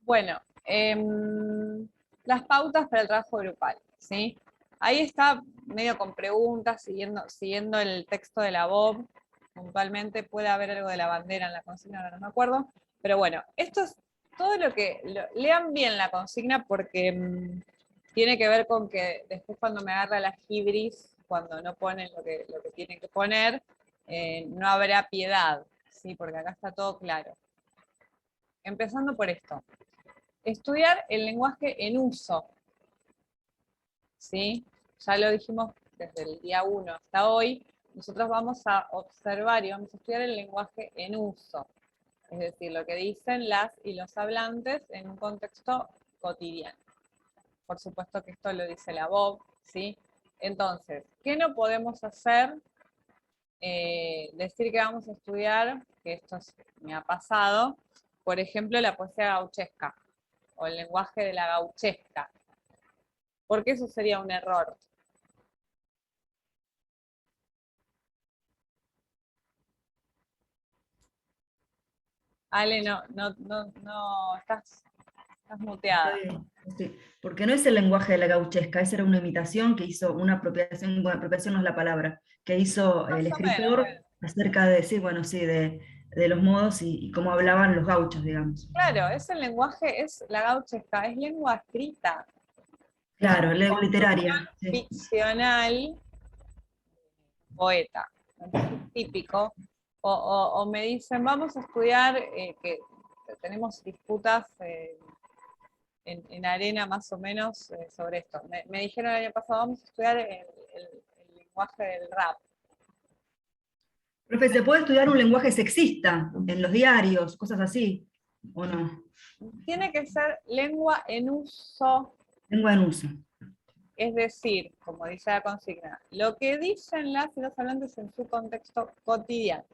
Bueno, las pautas para el trabajo grupal, ¿sí? Ahí está medio con preguntas, siguiendo el texto de la Bob. Puntualmente puede haber algo de la bandera en la consigna, ahora no me acuerdo. Pero bueno, esto es todo lo que... lean bien la consigna porque tiene que ver con que después cuando me agarra la hibris, cuando no ponen lo que tienen que poner, no habrá piedad, ¿sí? Porque acá está todo claro. Empezando por esto. Estudiar el lenguaje en uso, ¿sí? Ya lo dijimos desde el día 1 hasta hoy. Nosotros vamos a observar y vamos a estudiar el lenguaje en uso, es decir, lo que dicen las y los hablantes en un contexto cotidiano. Por supuesto que esto lo dice la Bob, ¿sí? Entonces, ¿qué no podemos hacer? Decir que vamos a estudiar, que esto me ha pasado, por ejemplo, la poesía gauchesca o el lenguaje de la gauchesca, porque eso sería un error. Ale, estás Está muteada. bien, sí. Porque no es el lenguaje de la gauchesca, esa era una imitación que hizo, una apropiación, bueno, apropiación no es la palabra, que hizo Más el o menos, escritor bueno. acerca de, sí, bueno, sí, de los modos y cómo hablaban los gauchos, digamos. Claro, ese lenguaje es la gauchesca, es lengua escrita, es Claro, una lengua construcción literaria, sí. ficcional poeta. Entonces, típico. O me dicen, vamos a estudiar, que tenemos disputas en arena más o menos sobre esto. Me dijeron el año pasado, vamos a estudiar el lenguaje del rap. Profe, ¿se puede estudiar un lenguaje sexista en los diarios, cosas así? ¿O no? Tiene que ser lengua en uso, Lengua en uso. es decir, como dice la consigna, lo que dicen las y los hablantes en su contexto cotidiano.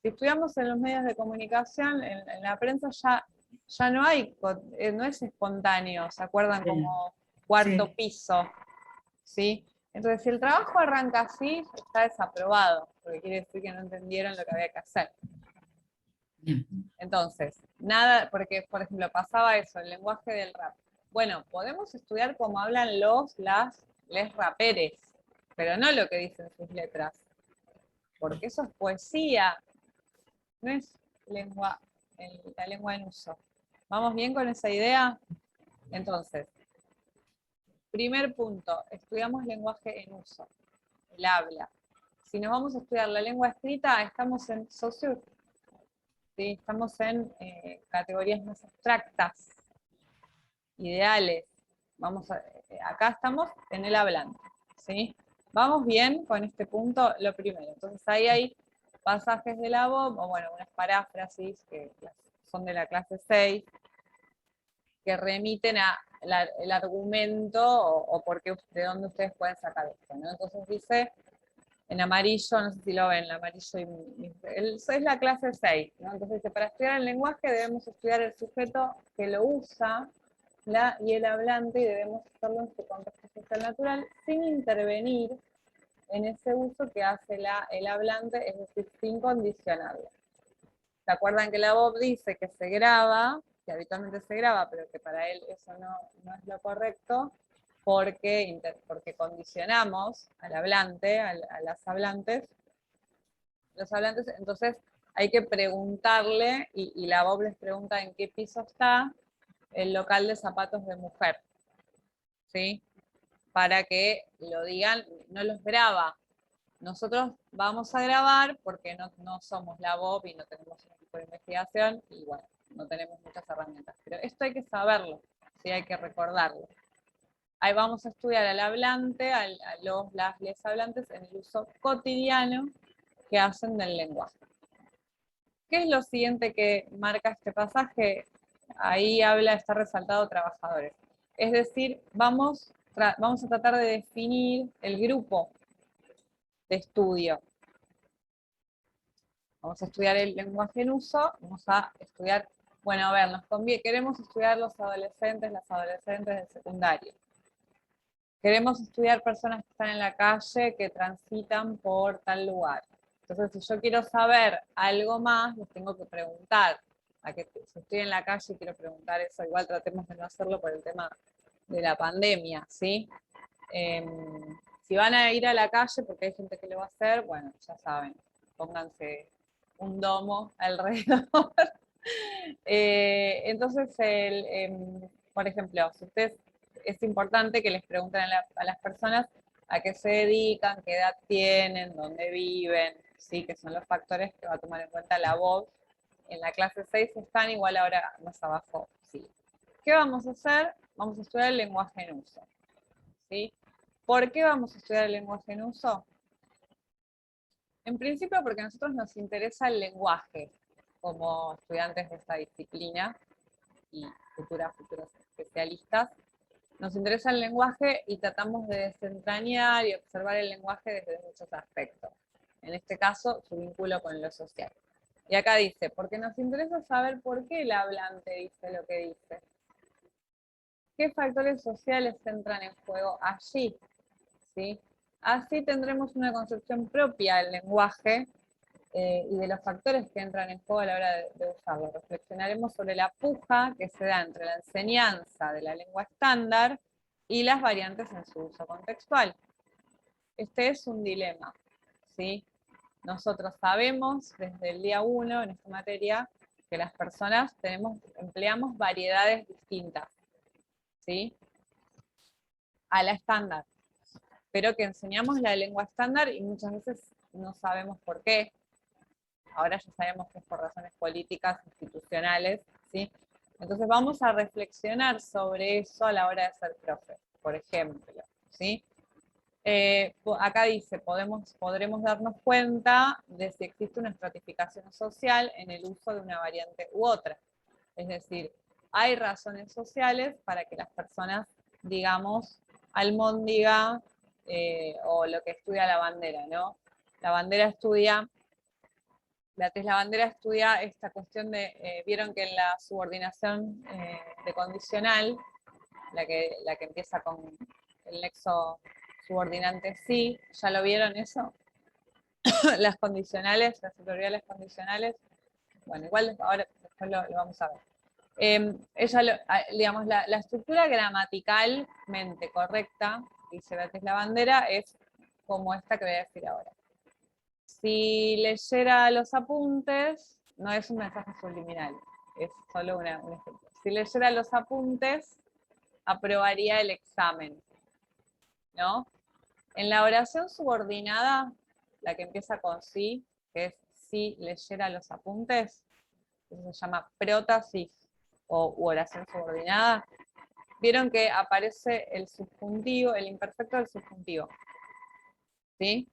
Si estudiamos en los medios de comunicación, en la prensa ya no hay, no es espontáneo, ¿se acuerdan? Sí. Como cuarto Sí. piso, ¿sí? Entonces, si el trabajo arranca así, está desaprobado, porque quiere decir que no entendieron lo que había que hacer. Bien. Entonces, nada, porque, por ejemplo, pasaba eso, el lenguaje del rap. Bueno, podemos estudiar cómo hablan les raperes, pero no lo que dicen sus letras, porque eso es poesía, no es lengua, la lengua en uso. ¿Vamos bien con esa idea? Entonces, primer punto, estudiamos lenguaje en uso, el habla. Si nos vamos a estudiar la lengua escrita, estamos en socio, ¿sí? Estamos en categorías más abstractas, ideales. Acá estamos en el hablante, ¿sí? Vamos bien con este punto, lo primero. Entonces ahí hay pasajes de la Bob, o bueno, unas paráfrasis que son de la clase 6, que remiten a el argumento o de dónde ustedes pueden sacar esto, ¿no? Entonces dice, en amarillo, no sé si lo ven, el amarillo es la clase 6, ¿no? Entonces dice, para estudiar el lenguaje debemos estudiar el sujeto que lo usa, la y el hablante, y debemos hacerlo en su contexto social natural, sin intervenir en ese uso que hace el hablante, es decir, sin condicionarlo. ¿Se acuerdan que la Bob dice que se graba, que habitualmente se graba, pero que para él eso no es lo correcto, porque condicionamos al hablante, a las hablantes, los hablantes, entonces hay que preguntarle, y la Bob les pregunta en qué piso está el local de zapatos de mujer, ¿sí? Para que lo digan, no los graba. Nosotros vamos a grabar porque no somos la Bob y no tenemos un equipo de investigación y bueno, no tenemos muchas herramientas. Pero esto hay que saberlo, ¿sí? Hay que recordarlo. Ahí vamos a estudiar al hablante, les hablantes en el uso cotidiano que hacen del lenguaje. ¿Qué es lo siguiente que marca este pasaje? Ahí está resaltado trabajadores. Es decir, vamos a tratar de definir el grupo de estudio. Vamos a estudiar el lenguaje en uso, vamos a estudiar, bueno, a ver, queremos estudiar las adolescentes del secundario. Queremos estudiar personas que están en la calle, que transitan por tal lugar. Entonces, si yo quiero saber algo más, les tengo que preguntar. a que si estoy en la calle y quiero preguntar eso, igual tratemos de no hacerlo por el tema de la pandemia, ¿sí? Si van a ir a la calle, porque hay gente que lo va a hacer, bueno, ya saben, pónganse un domo alrededor. Entonces, por ejemplo, si ustedes, es importante que les pregunten a las personas a qué se dedican, qué edad tienen, dónde viven, ¿sí? Que son los factores que va a tomar en cuenta la voz. En la clase 6 están, igual ahora más abajo, sí. ¿Qué vamos a hacer? Vamos a estudiar el lenguaje en uso, ¿sí? ¿Por qué vamos a estudiar el lenguaje en uso? En principio porque a nosotros nos interesa el lenguaje como estudiantes de esta disciplina y futuros especialistas. Nos interesa el lenguaje y tratamos de desentrañar y observar el lenguaje desde muchos aspectos. En este caso, su vínculo con lo social. Y acá dice, porque nos interesa saber por qué el hablante dice lo que dice. ¿Qué factores sociales entran en juego allí? ¿Sí? Así tendremos una concepción propia del lenguaje y de los factores que entran en juego a la hora de usarlo. Reflexionaremos sobre la puja que se da entre la enseñanza de la lengua estándar y las variantes en su uso contextual. Este es un dilema, ¿sí? Nosotros sabemos desde el día 1 en esta materia que las personas empleamos variedades distintas, ¿sí? A la estándar, pero que enseñamos la lengua estándar y muchas veces no sabemos por qué. Ahora ya sabemos que es por razones políticas, institucionales, ¿sí? Entonces vamos a reflexionar sobre eso a la hora de ser profe, por ejemplo, ¿sí? Acá dice, podremos darnos cuenta de si existe una estratificación social en el uso de una variante u otra. Es decir, hay razones sociales para que las personas, digamos, almóndiga o lo que estudia la bandera, ¿no? La bandera estudia, Beatriz Lavandera estudia esta cuestión de, vieron que en la subordinación de condicional, la que empieza con el nexo subordinante sí, ¿ya lo vieron eso? Las condicionales, las sectoriales condicionales, bueno, igual ahora después lo vamos a ver. Digamos, la estructura gramaticalmente correcta, dice Beatriz Lavandera, es como esta que voy a decir ahora. Si leyera los apuntes, no es un mensaje subliminal, es solo un ejemplo. Si leyera los apuntes, aprobaría el examen, ¿no? En la oración subordinada, la que empieza con sí, que es si leyera los apuntes, eso se llama prótasis u oración subordinada. Vieron que aparece el subjuntivo, el imperfecto del subjuntivo, ¿sí?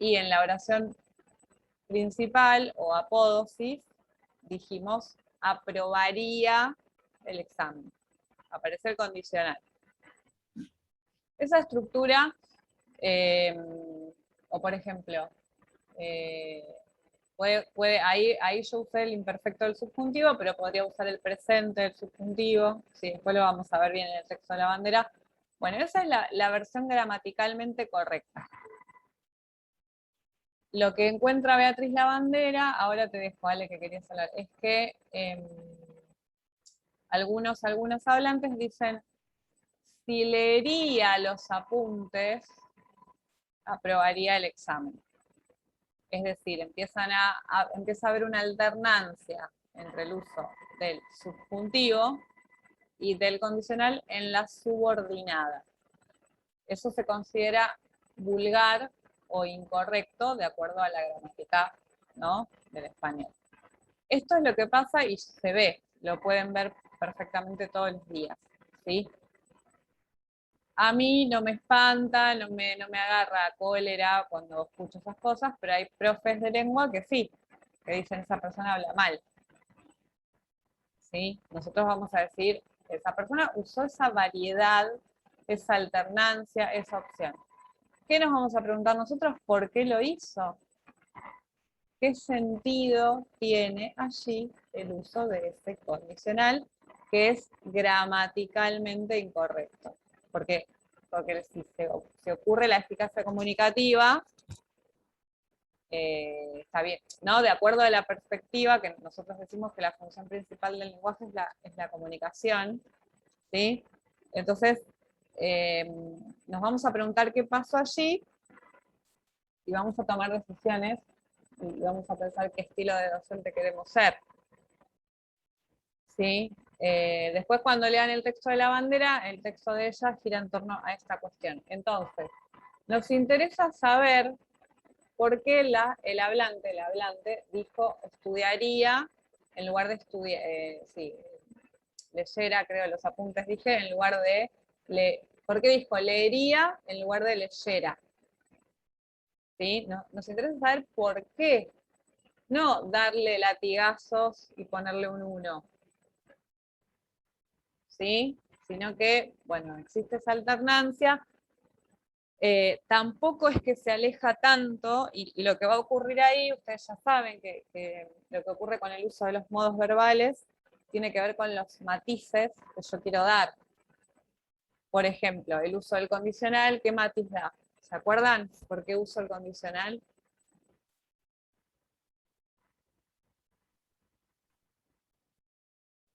Y en la oración principal o apódosis, dijimos, aprobaría el examen. Aparece el condicional. Esa estructura, o por ejemplo, ahí yo usé el imperfecto del subjuntivo, pero podría usar el presente del subjuntivo. Sí, después lo vamos a ver bien en el texto de la bandera. Bueno, esa es la versión gramaticalmente correcta. Lo que encuentra Beatriz Lavandera, ahora te dejo, Ale, que querías hablar, es que algunos hablantes dicen, si leería los apuntes, aprobaría el examen. Es decir, empieza a haber una alternancia entre el uso del subjuntivo y del condicional en la subordinada. Eso se considera vulgar o incorrecto de acuerdo a la gramática, ¿no?, del español. Esto es lo que pasa y se ve, lo pueden ver perfectamente todos los días, ¿sí? A mí no me espanta, no me agarra cólera cuando escucho esas cosas, pero hay profes de lengua que sí, que dicen esa persona habla mal, ¿sí? Nosotros vamos a decir, esa persona usó esa variedad, esa alternancia, esa opción. ¿Qué nos vamos a preguntar nosotros? ¿Por qué lo hizo? ¿Qué sentido tiene allí el uso de ese condicional que es gramaticalmente incorrecto? Porque si se ocurre la eficacia comunicativa, está bien, ¿no? De acuerdo a la perspectiva que nosotros decimos que la función principal del lenguaje es la comunicación, ¿sí? Entonces, nos vamos a preguntar qué pasó allí y vamos a tomar decisiones y vamos a pensar qué estilo de docente queremos ser, ¿sí? Después, cuando lean el texto de la bandera, el texto de ella gira en torno a esta cuestión. Entonces, nos interesa saber por qué el hablante dijo estudiaría en lugar de estudiar, sí, leyera, creo, los apuntes dije, en lugar de, ¿por qué dijo leería en lugar de leyera? ¿Sí? Nos interesa saber por qué, no darle latigazos y ponerle un 1, ¿sí? Sino que, bueno, existe esa alternancia. Tampoco es que se aleja tanto, y lo que va a ocurrir ahí, ustedes ya saben que lo que ocurre con el uso de los modos verbales tiene que ver con los matices que yo quiero dar. Por ejemplo, el uso del condicional, ¿qué matiz da? ¿Se acuerdan por qué uso el condicional?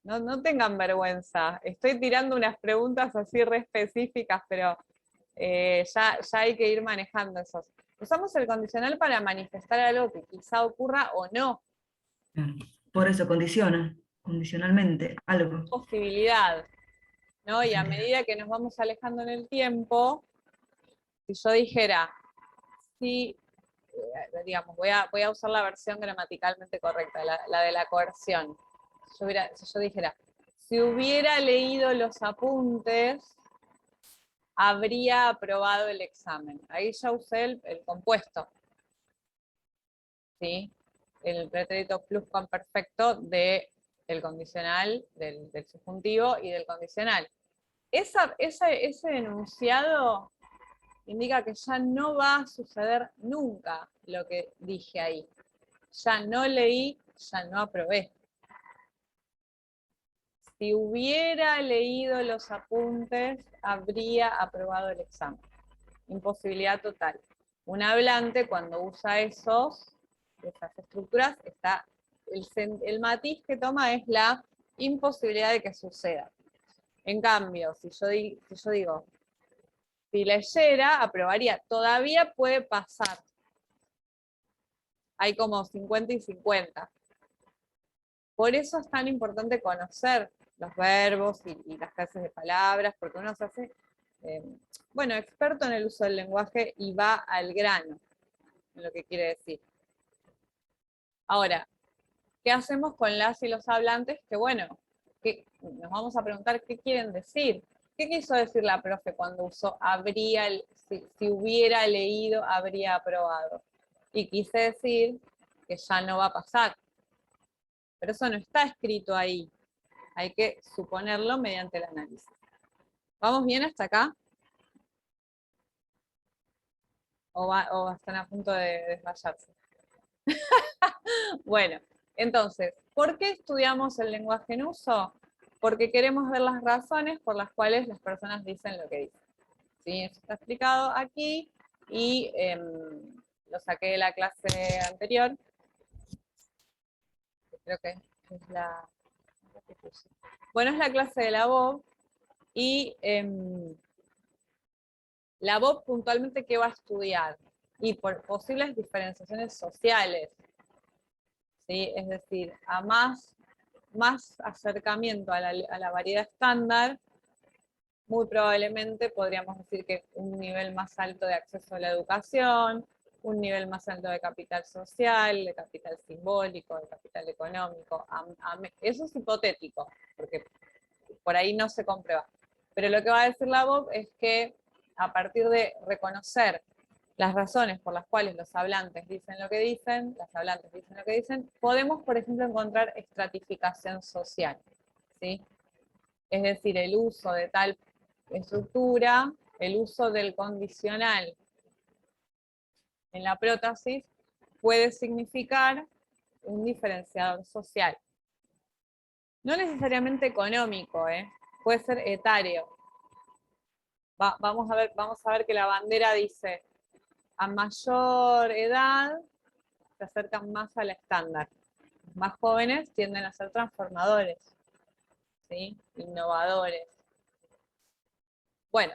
No tengan vergüenza. Estoy tirando unas preguntas así re específicas, pero ya hay que ir manejando esos. Usamos el condicional para manifestar algo que quizá ocurra o no. Claro. Por eso condiciona, condicionalmente, algo. Posibilidad, ¿no? Y a Posibilidad. medida que nos vamos alejando en el tiempo, si yo dijera, si, digamos, voy a usar la versión gramaticalmente correcta, la de la coerción. Si yo dijera, si hubiera leído los apuntes, habría aprobado el examen. Ahí ya usé el compuesto, ¿sí? El pretérito pluscuamperfecto del condicional, del subjuntivo y del condicional. Ese enunciado indica que ya no va a suceder nunca lo que dije ahí. Ya no leí, ya no aprobé. Si hubiera leído los apuntes, habría aprobado el examen. Imposibilidad total. Un hablante, cuando usa esas estructuras, el matiz que toma es la imposibilidad de que suceda. En cambio, si yo digo, si leyera, aprobaría. Todavía puede pasar. Hay como 50 y 50. Por eso es tan importante conocer los verbos y las clases de palabras, porque uno se hace, bueno, experto en el uso del lenguaje y va al grano, en lo que quiere decir. Ahora, ¿qué hacemos con las y los hablantes? Que bueno, nos vamos a preguntar qué quieren decir. ¿Qué quiso decir la profe cuando usó habría, si hubiera leído, habría aprobado? Y quise decir que ya no va a pasar. Pero eso no está escrito ahí. Hay que suponerlo mediante el análisis. ¿Vamos bien hasta acá? ¿O están a punto de desmayarse? Bueno, entonces, ¿por qué estudiamos el lenguaje en uso? Porque queremos ver las razones por las cuales las personas dicen lo que dicen. ¿Sí? Eso está explicado aquí y lo saqué de la clase anterior. Creo que es la... Bueno, es la clase de la VOB y la VOB puntualmente ¿qué va a estudiar? Y por posibles diferenciaciones sociales, ¿sí? Es decir, a más acercamiento a la variedad estándar, muy probablemente podríamos decir que un nivel más alto de acceso a la educación, un nivel más alto de capital social, de capital simbólico, de capital económico. Eso es hipotético, porque por ahí no se comprueba. Pero lo que va a decir la VOB es que a partir de reconocer las razones por las cuales los hablantes dicen lo que dicen, las hablantes dicen lo que dicen, podemos, por ejemplo, encontrar estratificación social, ¿sí? Es decir, el uso de tal estructura, el uso del condicional en la prótesis puede significar un diferenciador social. No necesariamente económico, puede ser etario. Vamos a ver que la bandera dice, a mayor edad, se acercan más al estándar. Los más jóvenes tienden a ser transformadores, ¿sí? Innovadores. Bueno,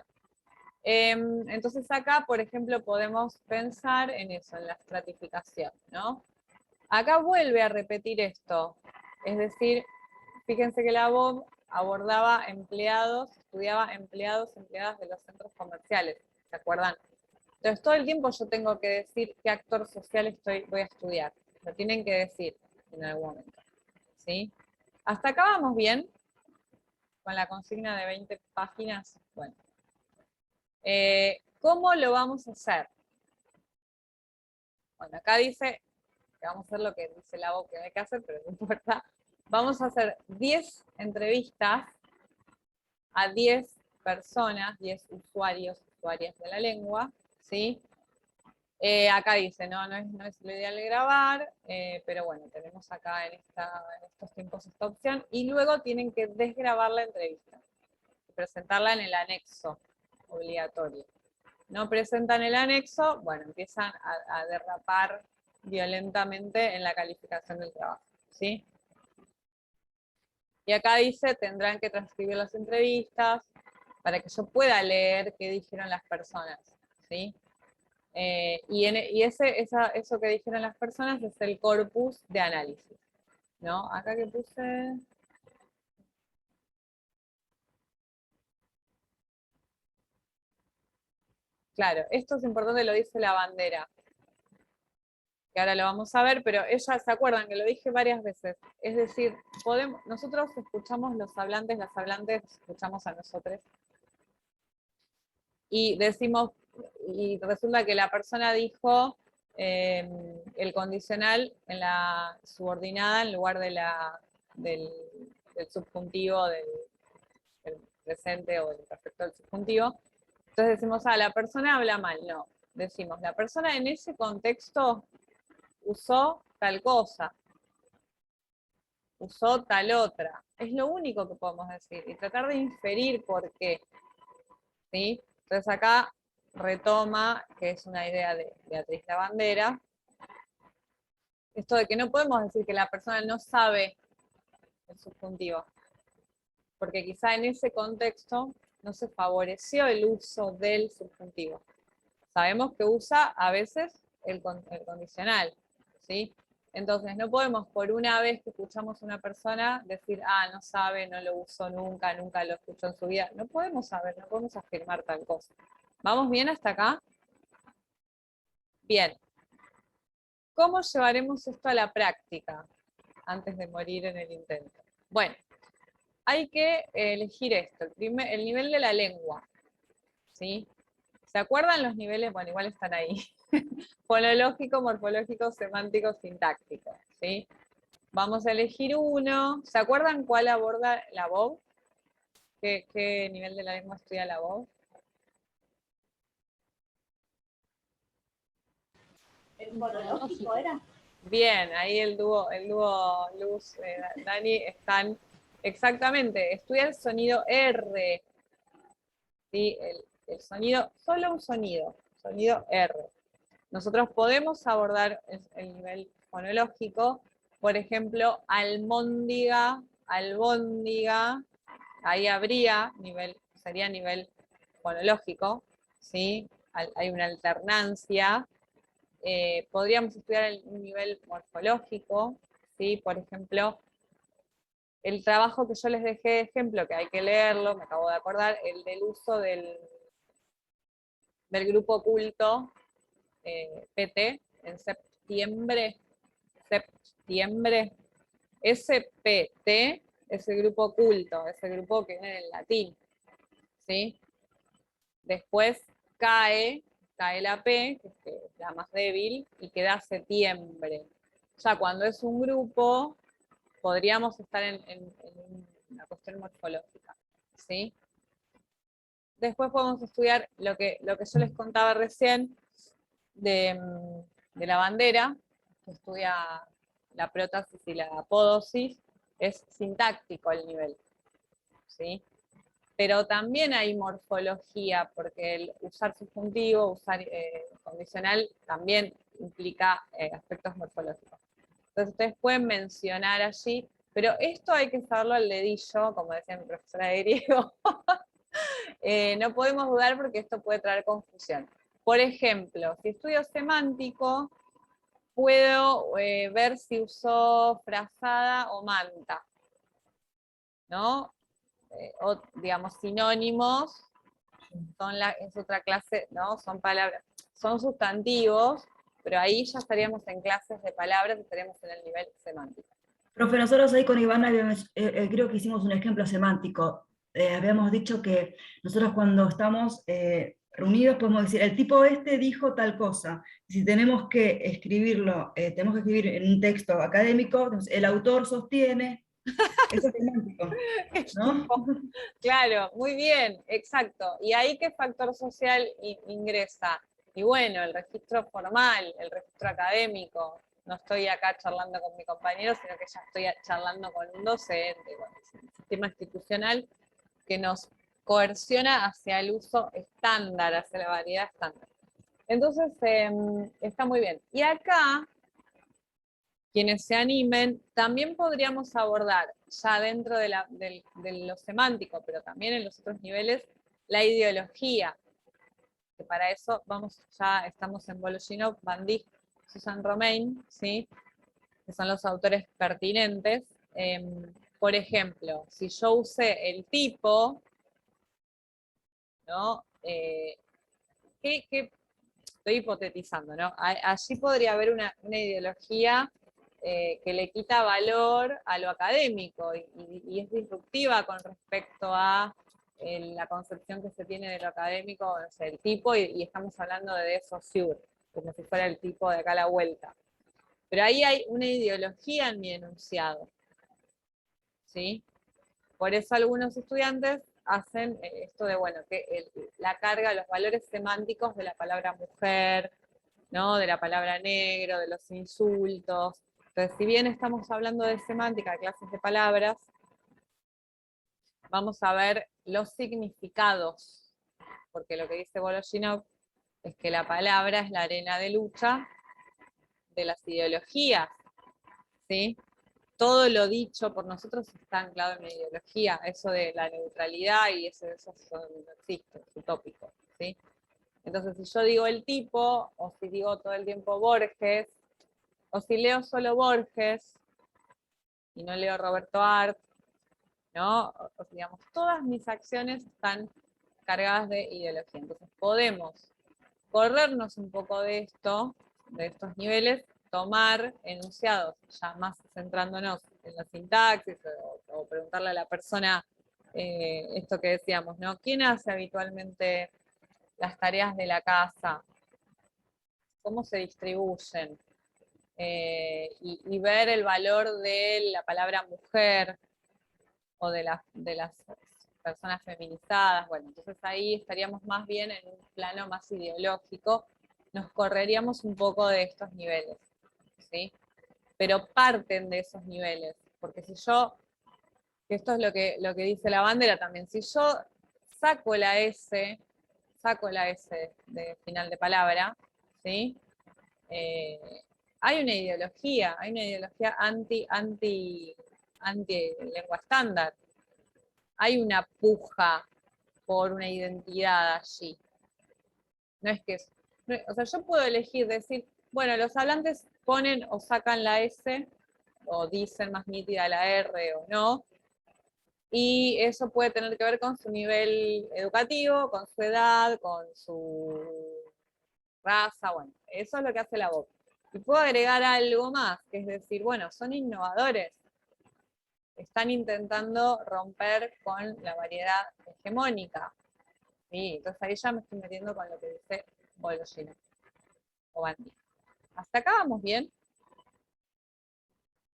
entonces acá, por ejemplo, podemos pensar en eso, en la estratificación, ¿no? Acá vuelve a repetir esto, es decir, fíjense que la BOB abordaba empleados, estudiaba empleados, empleadas de los centros comerciales, ¿se acuerdan? Entonces todo el tiempo yo tengo que decir qué actor social voy a estudiar, lo tienen que decir en algún momento, ¿sí? ¿Hasta acá vamos bien? Con la consigna de 20 páginas, bueno. ¿Cómo lo vamos a hacer? Bueno, acá dice que vamos a hacer lo que dice la voz que hay que hacer, pero no importa. Vamos a hacer 10 entrevistas a 10 personas, 10 usuarios, usuarias de la lengua, ¿sí? Acá dice, no es lo ideal grabar, pero bueno, tenemos acá en estos tiempos esta opción, y luego tienen que desgrabar la entrevista, y presentarla en el anexo obligatorio. No presentan el anexo, bueno, empiezan a derrapar violentamente en la calificación del trabajo, ¿sí? Y acá dice, tendrán que transcribir las entrevistas para que yo pueda leer qué dijeron las personas, ¿sí? Eso que dijeron las personas es el corpus de análisis, ¿no? Acá que puse... Claro, esto es importante, lo dice la bandera, que ahora lo vamos a ver, pero ellas se acuerdan que lo dije varias veces. Es decir, nosotros escuchamos los hablantes, las hablantes escuchamos a nosotros. Y decimos, y resulta que la persona dijo el condicional en la subordinada en lugar del subjuntivo del presente o del perfecto del subjuntivo. Entonces decimos, la persona habla mal. No, decimos, la persona en ese contexto usó tal cosa, usó tal otra. Es lo único que podemos decir y tratar de inferir por qué. ¿Sí? Entonces acá retoma, que es una idea de Beatriz Lavandera, esto de que no podemos decir que la persona no sabe el subjuntivo, porque quizá en ese contexto no se favoreció el uso del subjuntivo. Sabemos que usa a veces el condicional, ¿sí? Entonces no podemos por una vez que escuchamos a una persona decir, no sabe, no lo usó nunca, nunca lo escuchó en su vida. No podemos saber, no podemos afirmar tal cosa. ¿Vamos bien hasta acá? Bien. ¿Cómo llevaremos esto a la práctica antes de morir en el intento? Bueno, hay que elegir esto, el nivel de la lengua, ¿sí? ¿Se acuerdan los niveles? Bueno, igual están ahí. Fonológico, morfológico, semántico, sintáctico, ¿sí? Vamos a elegir uno. ¿Se acuerdan cuál aborda la BOB? ¿Qué nivel de la lengua estudia la BOB? ¿El fonológico era? Bien, ahí el dúo Luz, Dani, están exactamente, estudia el sonido R, ¿sí? El sonido, solo un sonido R. Nosotros podemos abordar el nivel fonológico, por ejemplo, almóndiga, albóndiga, ahí habría sería nivel fonológico, ¿sí? Hay una alternancia. Podríamos estudiar un nivel morfológico, ¿sí? Por ejemplo, el trabajo que yo les dejé de ejemplo, que hay que leerlo, me acabo de acordar, el del uso del grupo oculto PT en septiembre, SPT es el grupo oculto, es el grupo que viene en el latín, ¿sí? Después cae la P, que es la más débil, y queda septiembre. Ya cuando es un grupo, podríamos estar en una cuestión morfológica, ¿sí? Después podemos estudiar lo que yo les contaba recién de la bandera, que estudia la prótesis y la apódosis, es sintáctico el nivel, ¿sí? Pero también hay morfología, porque el usar subjuntivo, usar condicional, también implica aspectos morfológicos. Entonces ustedes pueden mencionar allí, pero esto hay que saberlo al dedillo, como decía mi profesora de griego. No podemos dudar porque esto puede traer confusión. Por ejemplo, si estudio semántico, puedo ver si usó frazada o manta, ¿no? O, digamos, sinónimos, es otra clase, ¿no? Son palabras, son sustantivos, pero ahí ya estaríamos en clases de palabras, estaríamos en el nivel semántico. Profe, nosotros ahí con Iván creo que hicimos un ejemplo semántico. Habíamos dicho que nosotros cuando estamos reunidos podemos decir, el tipo este dijo tal cosa. Si tenemos que escribirlo, tenemos que escribir en un texto académico, entonces, el autor sostiene, eso es semántico, ¿no? Claro, muy bien, exacto. ¿Y ahí qué factor social ingresa? Y bueno, el registro formal, el registro académico. No estoy acá charlando con mi compañero, sino que ya estoy charlando con un docente, con el sistema institucional que nos coerciona hacia el uso estándar, hacia la variedad estándar. Entonces, está muy bien. Y acá, quienes se animen, también podríamos abordar, ya dentro de lo semántico, pero también en los otros niveles, la ideología, que para eso ya estamos en Voloshinov, Van Dijk, Susan Romain, ¿sí? Que son los autores pertinentes. Por ejemplo, si yo usé el tipo, ¿no? Estoy hipotetizando, ¿no? Allí podría haber una ideología que le quita valor a lo académico y es disruptiva con respecto a la concepción que se tiene de lo académico, o sea, el tipo, y estamos hablando de Saussure, como si fuera el tipo de acá a la vuelta. Pero ahí hay una ideología en mi enunciado, ¿sí? Por eso algunos estudiantes hacen esto de, bueno, que la carga, los valores semánticos de la palabra mujer, ¿no? De la palabra negro, de los insultos. Entonces, si bien estamos hablando de semántica, de clases de palabras, vamos a ver los significados, porque lo que dice Voloshinov es que la palabra es la arena de lucha de las ideologías, ¿sí? Todo lo dicho por nosotros está anclado en la ideología, eso de la neutralidad y eso no existe, es utópico, ¿sí? Entonces, si yo digo el tipo, o si digo todo el tiempo Borges, o si leo solo Borges, y no leo Roberto Art, ¿no? Digamos, todas mis acciones están cargadas de ideología. Entonces, podemos corrernos un poco de esto, de estos niveles, tomar enunciados, ya más centrándonos en la sintaxis, o preguntarle a la persona esto que decíamos, ¿no? ¿Quién hace habitualmente las tareas de la casa? ¿Cómo se distribuyen? Y ver el valor de la palabra mujer o de las personas feminizadas. Bueno, entonces ahí estaríamos más bien en un plano más ideológico, nos correríamos un poco de estos niveles, ¿sí? Pero parten de esos niveles, porque si yo, que esto es lo que dice la bandera también, si yo saco la S de final de palabra, ¿sí? Hay una ideología anti lengua estándar. Hay una puja por una identidad allí. No es que o sea, yo puedo elegir decir, bueno, los hablantes ponen o sacan la S, o dicen más nítida la R o no, y eso puede tener que ver con su nivel educativo, con su edad, con su raza, bueno, eso es lo que hace la voz. Y puedo agregar algo más, que es decir, bueno, son innovadores, están intentando romper con la variedad hegemónica. Sí, entonces ahí ya me estoy metiendo con lo que dice Voloshinov o Van Dijk. ¿Hasta acá vamos bien?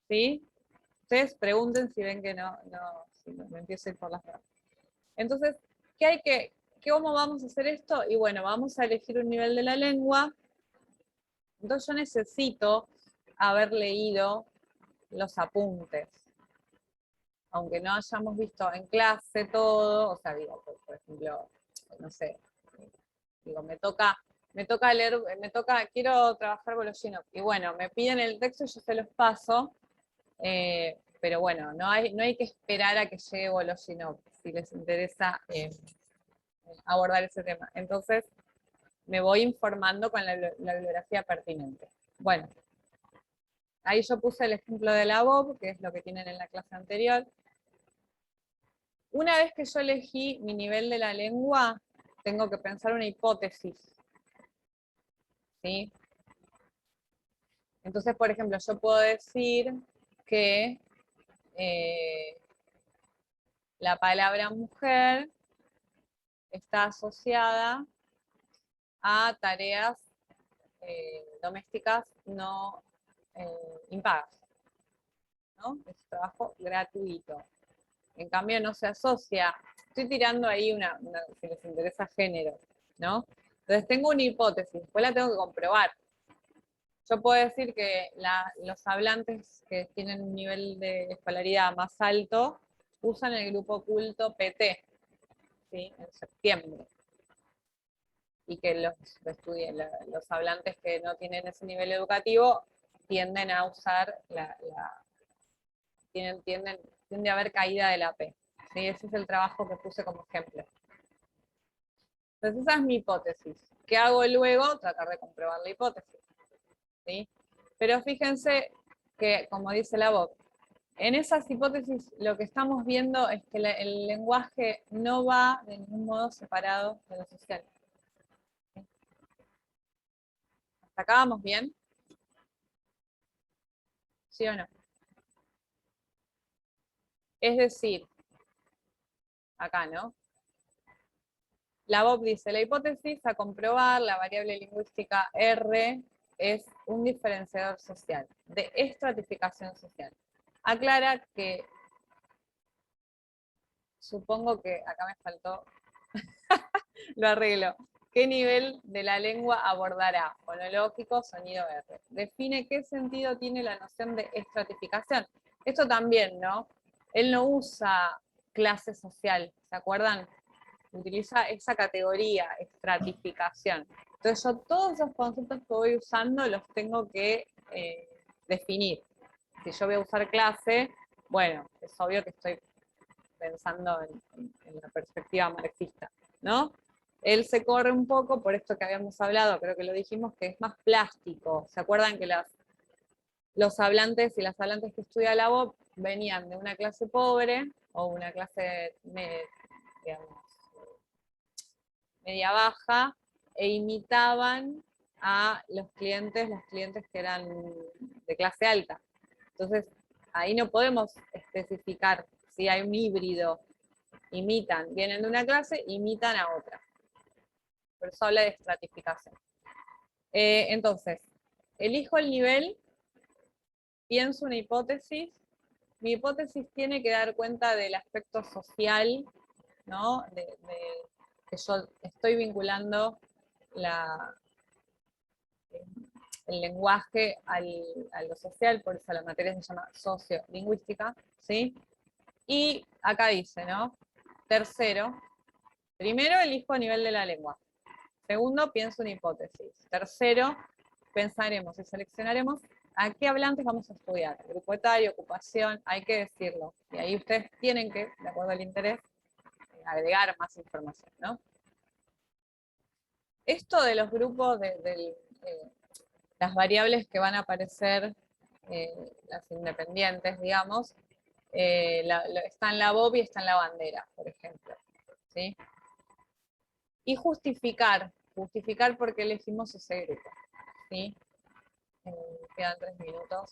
¿Sí? Ustedes pregunten si ven que si me empiezo a ir por las ramas. Entonces, ¿cómo vamos a hacer esto? Y bueno, vamos a elegir un nivel de la lengua. Entonces yo necesito haber leído los apuntes. Aunque no hayamos visto en clase todo, o sea, digo, por ejemplo, no sé, digo, me toca quiero trabajar Voloshinov. Y bueno, me piden el texto y yo se los paso, pero bueno, no hay que esperar a que llegue Voloshinov si les interesa abordar ese tema. Entonces, me voy informando con la bibliografía pertinente. Bueno, ahí yo puse el ejemplo de la BOB, que es lo que tienen en la clase anterior. Una vez que yo elegí mi nivel de la lengua, tengo que pensar una hipótesis. ¿Sí? Entonces, por ejemplo, yo puedo decir que la palabra mujer está asociada a tareas domésticas no impagas, ¿no? Es trabajo gratuito. En cambio, no se asocia. Estoy tirando ahí si les interesa, género, ¿no? Entonces tengo una hipótesis, después la tengo que comprobar. Yo puedo decir que los hablantes que tienen un nivel de escolaridad más alto usan el grupo oculto PT, ¿sí? En septiembre. Y que los hablantes que no tienen ese nivel educativo tienden a usar tiende a haber caída de la P. ¿Sí? Ese es el trabajo que puse como ejemplo. Entonces esa es mi hipótesis. ¿Qué hago luego? Tratar de comprobar la hipótesis. ¿Sí? Pero fíjense que, como dice la voz, en esas hipótesis lo que estamos viendo es que el lenguaje no va de ningún modo separado de lo social. ¿Sí? ¿Hasta acá vamos bien? ¿Sí o no? Es decir, acá, ¿no? La BOB dice, la hipótesis a comprobar, la variable lingüística R es un diferenciador social, de estratificación social. Aclara que, supongo que acá me faltó, lo arreglo. ¿Qué nivel de la lengua abordará? Fonológico, sonido R. Define qué sentido tiene la noción de estratificación. Esto también, ¿no? Él no usa clase social, ¿se acuerdan? Utiliza esa categoría, estratificación. Entonces yo todos esos conceptos que voy usando los tengo que definir. Si yo voy a usar clase, bueno, es obvio que estoy pensando en la perspectiva marxista, ¿no? Él se corre un poco por esto que habíamos hablado, creo que lo dijimos, que es más plástico. ¿Se acuerdan que los hablantes y las hablantes que estudia la BOP venían de una clase pobre o una clase, digamos, media baja, e imitaban a los clientes que eran de clase alta? Entonces, ahí no podemos especificar si hay un híbrido. Imitan, vienen de una clase, imitan a otra. Por eso habla de estratificación. Entonces, elijo el nivel, pienso una hipótesis. Mi hipótesis tiene que dar cuenta del aspecto social, ¿no? Que yo estoy vinculando el lenguaje a lo social, por eso la materia se llama sociolingüística, ¿sí? Y acá dice, ¿no? Tercero, primero elijo a nivel de la lengua. Segundo, pienso una hipótesis. Tercero, pensaremos y seleccionaremos a qué hablantes vamos a estudiar. Grupo etario, ocupación, hay que decirlo. Y ahí ustedes tienen que, de acuerdo al interés, agregar más información, ¿no? Esto de los grupos, las variables que van a aparecer, las independientes, digamos, está en la BOB y está en la bandera, por ejemplo. ¿Sí? Y justificar por qué elegimos ese grupo. ¿Sí? Quedan 3 minutos.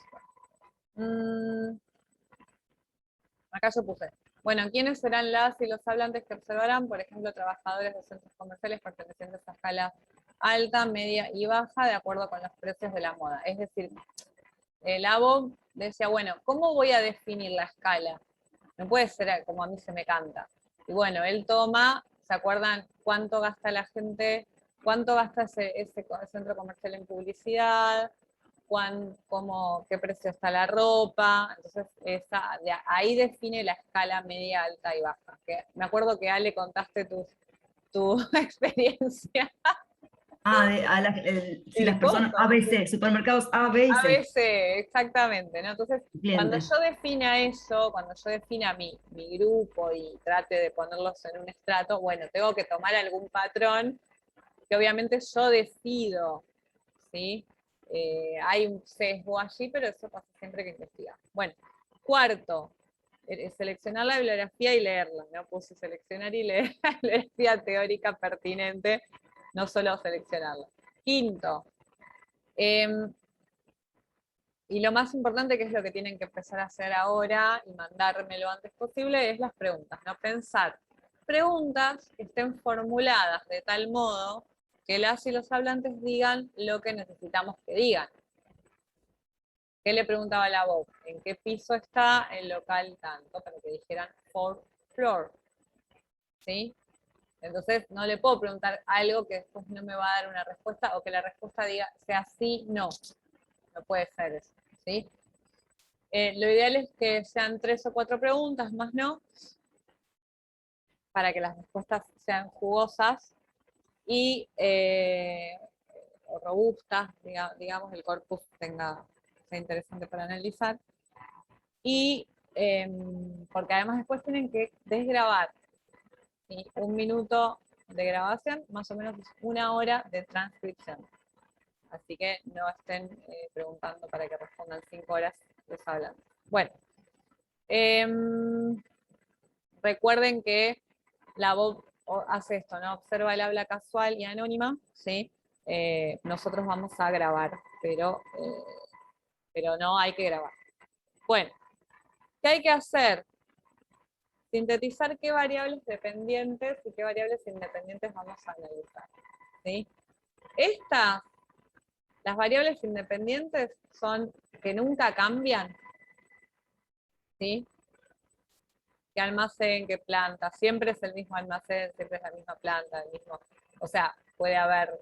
Acá yo puse. Bueno, ¿quiénes serán las y los hablantes que observarán? Por ejemplo, trabajadores de centros comerciales pertenecientes a escala alta, media y baja, de acuerdo con los precios de la moda. Es decir, el ABO decía, bueno, ¿cómo voy a definir la escala? No puede ser como a mí se me canta. Y bueno, él toma, ¿se acuerdan cuánto gasta la gente? ¿Cuánto gasta ese centro comercial en publicidad? ¿Qué precio está la ropa? Entonces, ahí define la escala media, alta y baja. Me acuerdo que Ale contaste tu experiencia. Si las el personas costo. ABC, supermercados A, B y C. ABC, exactamente, ¿no? Entonces, cuando Cliente. yo defina eso, cuando yo defina mi grupo y trate de ponerlos en un estrato, bueno, tengo que tomar algún patrón que obviamente yo decido, ¿sí? Hay un sesgo allí, pero eso pasa siempre que investigar. Bueno, cuarto, seleccionar la bibliografía y leerla, ¿no? Puse seleccionar y leer la bibliografía teórica pertinente, no solo seleccionarla. Quinto, y lo más importante, que es lo que tienen que empezar a hacer ahora y mandarme lo antes posible, es las preguntas, ¿no? Pensar preguntas que estén formuladas de tal modo que las y los hablantes digan lo que necesitamos que digan. ¿Qué le preguntaba la voz? ¿En qué piso está el local tanto? Para que dijeran fourth floor. ¿Sí? Entonces no le puedo preguntar algo que después no me va a dar una respuesta o que la respuesta diga sea sí, no. No puede ser eso. ¿Sí? Lo ideal es que sean 3 o 4 preguntas, más no, para que las respuestas sean jugosas y o robustas, digamos, el corpus sea interesante para analizar. Y porque además después tienen que desgrabar. ¿Sí? 1 minuto de grabación, más o menos es 1 hora de transcripción. Así que no estén preguntando para que respondan 5 horas les hablan. Bueno. Recuerden que la voz hace esto, ¿no? Observa el habla casual y anónima, ¿sí? Nosotros vamos a grabar, pero no hay que grabar. Bueno, ¿qué hay que hacer? Sintetizar qué variables dependientes y qué variables independientes vamos a analizar, ¿sí? Las variables independientes son que nunca cambian, ¿sí? ¿Qué almacén, qué planta? Siempre es el mismo almacén, siempre es la misma planta, o sea, puede haber